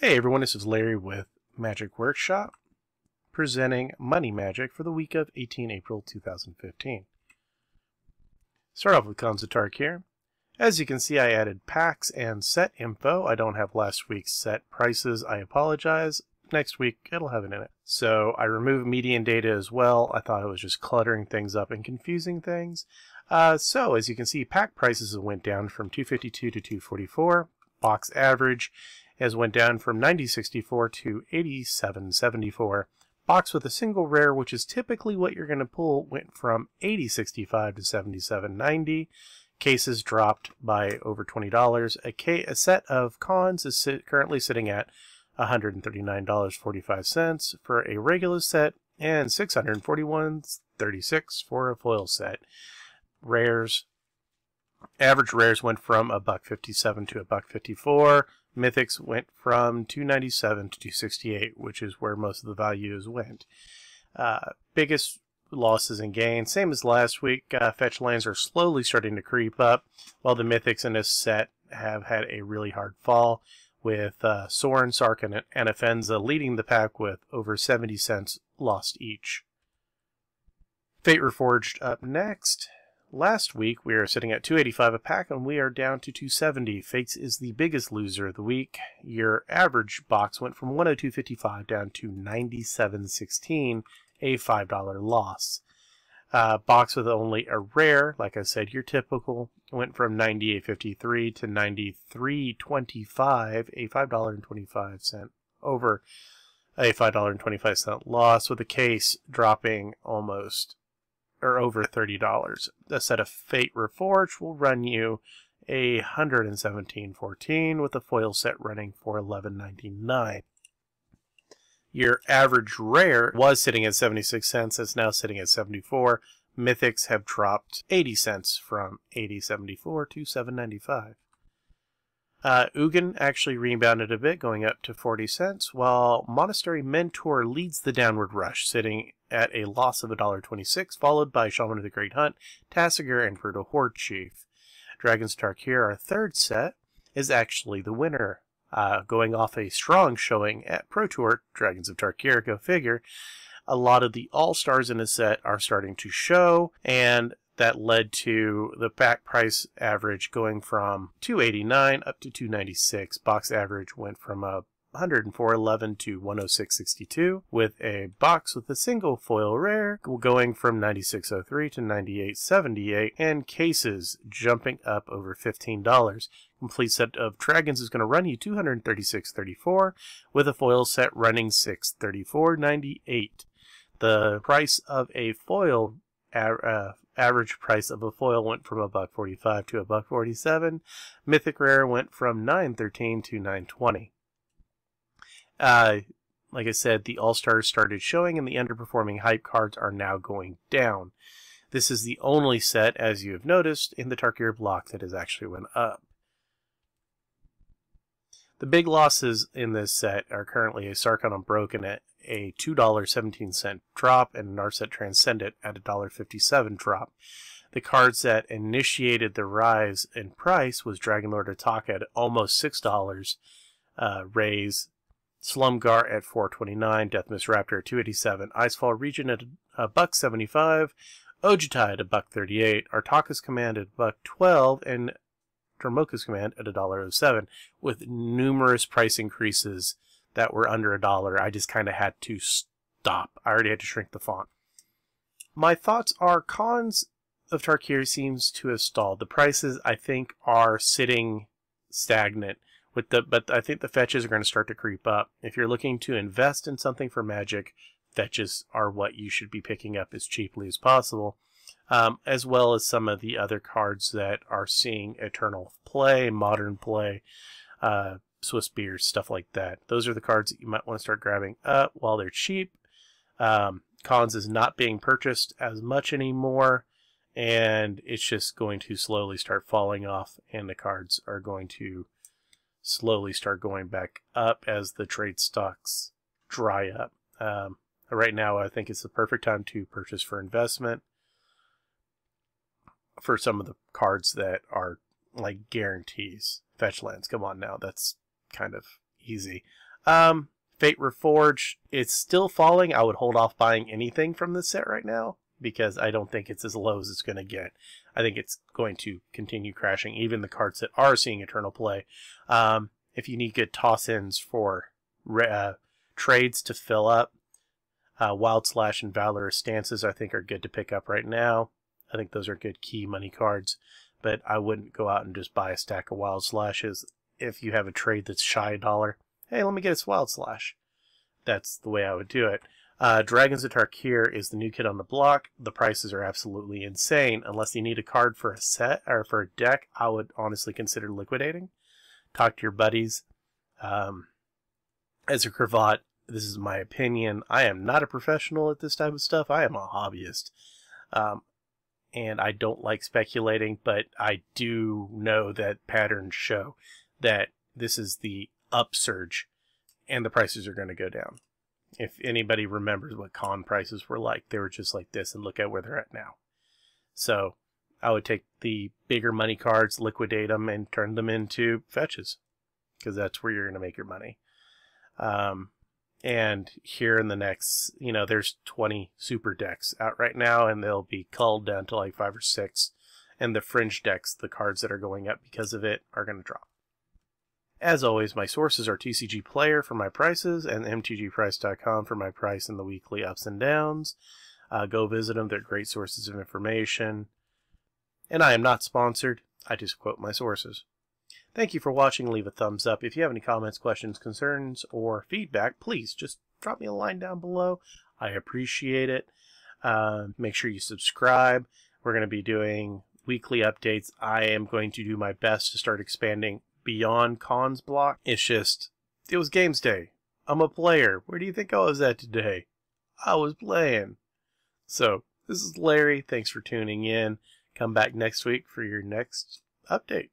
Hey everyone, this is Larry with Magic Workshop, presenting Money Magic for the week of 18 April 2015. Start off with Khans of Tarkir. As you can see, I added packs and set info. I don't have last week's set prices. I apologize. Next week, it'll have it in it. So I removed median data as well. I thought it was just cluttering things up and confusing things. So as you can see, pack prices went down from 252 to 244. Box average has went down from 9064 to 8774. Box with a single rare, which is typically what you're going to pull, went from 8065 to 7790. Cases dropped by over $20. A set of Khans is currently sitting at $139.45 for a regular set and $641.36 for a foil set. Rares. Average rares went from $1.57 to $1.54. Mythics went from $297 to $268, which is where most of the values went. Biggest losses and gains, same as last week. Fetch lands are slowly starting to creep up, while the Mythics in this set have had a really hard fall, with Sorin, Sark, and Anafenza leading the pack with over 70 cents lost each. Fate Reforged up next. Last week we were sitting at $285 a pack and we are down to $270. Fates is the biggest loser of the week. Your average box went from $102.55 down to $97.16, a $5 loss. Box with only a rare, like I said, your typical, went from $98.53 to $93.25, a $5.25 over a $5.25 loss, with the case dropping almost or over $30. A set of Fate Reforged will run you $117.14, with a foil set running for $11.99. Your average rare was sitting at 76 cents. It's now sitting at 74. Mythics have dropped 80 cents from 80.74 to 7.95. Ugin actually rebounded a bit, going up to 40 cents, while Monastery Mentor leads the downward rush, sitting at a loss of $1.26, followed by Shaman of the Great Hunt, Tasigur, and Fertile Horde Chief. Dragons of Tarkir, our third set, is actually the winner, going off a strong showing at Pro Tour. Dragons of Tarkir, go figure. A lot of the all-stars in the set are starting to show, and that led to the pack price average going from $289 up to $296. Box average went from $104.11 to $106.62, with a box with a single foil rare going from $96.03 to $98.78, and cases jumping up over $15. Complete set of dragons is going to run you $236.34, with a foil set running $634.98. The price of a foil average price of a foil went from $1.45 to $1.47. Mythic rare went from $9.13 to $9.20. Like I said, the All-Stars started showing and the underperforming hype cards are now going down. This is the only set, as you have noticed, in the Tarkir block that has actually went up. The big losses in this set are currently a Sarkhan Unbroken at a $2.17 drop and Narset Transcendent at a $1.57 drop. The cards that initiated the rise in price was Dragonlord Ataka at almost $6, raise Slumgar at $4.29, Deathmist Raptor at $2.87, Icefall Region at $1.75, Ojutai at $1.38, Artaka's Command at $1.12, and Dromoka's Command at $1.07, with numerous price increases that were under $1. I just kind of had to stop. I already had to shrink the font. My thoughts are Khans of Tarkir seems to have stalled. The prices, I think, are sitting stagnant. But I think the fetches are going to start to creep up. If you're looking to invest in something for Magic, fetches are what you should be picking up as cheaply as possible, as well as some of the other cards that are seeing eternal play, modern play, Swiss beers, stuff like that. Those are the cards that you might want to start grabbing up while they're cheap. Khans is not being purchased as much anymore, and it's just going to slowly start falling off, and the cards are going to slowly start going back up as the trade stocks dry up. Right now, I think it's the perfect time to purchase for investment for some of the cards that are like guarantees. Fetch lands, come on now, that's kind of easy. Fate Reforged, it's still falling. I would hold off buying anything from this set right now because I don't think it's as low as it's going to get. I think it's going to continue crashing, even the cards that are seeing eternal play. If you need good toss-ins for trades to fill up, Wild Slash and Valorous Stances I think are good to pick up right now. I think those are good key money cards, but I wouldn't go out and just buy a stack of Wild Slashes if you have a trade that's shy $1. Hey, let me get a Wild Slash. That's the way I would do it. Dragons of Tarkir is the new kid on the block. The prices are absolutely insane. Unless you need a card for a set or for a deck, I would honestly consider liquidating. Talk to your buddies. As a Cravat, this is my opinion. I am not a professional at this type of stuff. I am a hobbyist. And I don't like speculating, but I do know that patterns show that this is the upsurge and the prices are going to go down. If anybody remembers what con prices were like, they were just like this, and look at where they're at now. So I would take the bigger money cards, liquidate them, and turn them into fetches, because that's where you're going to make your money. And here in the next, there's 20 super decks out right now, and they'll be culled down to like 5 or 6. And the fringe decks, the cards that are going up because of it, are going to drop. As always, my sources are TCG Player for my prices and mtgprice.com for my price and the weekly ups and downs. Go visit them. They're great sources of information. And I am not sponsored. I just quote my sources. Thank you for watching. Leave a thumbs up. If you have any comments, questions, concerns, or feedback, please just drop me a line down below. I appreciate it. Make sure you subscribe. We're going to be doing weekly updates. I am going to do my best to start expanding beyond cons block. It was games day. I'm a player. Where do you think I was at today? I was playing. So, this is Larry. Thanks for tuning in. Come back next week for your next update.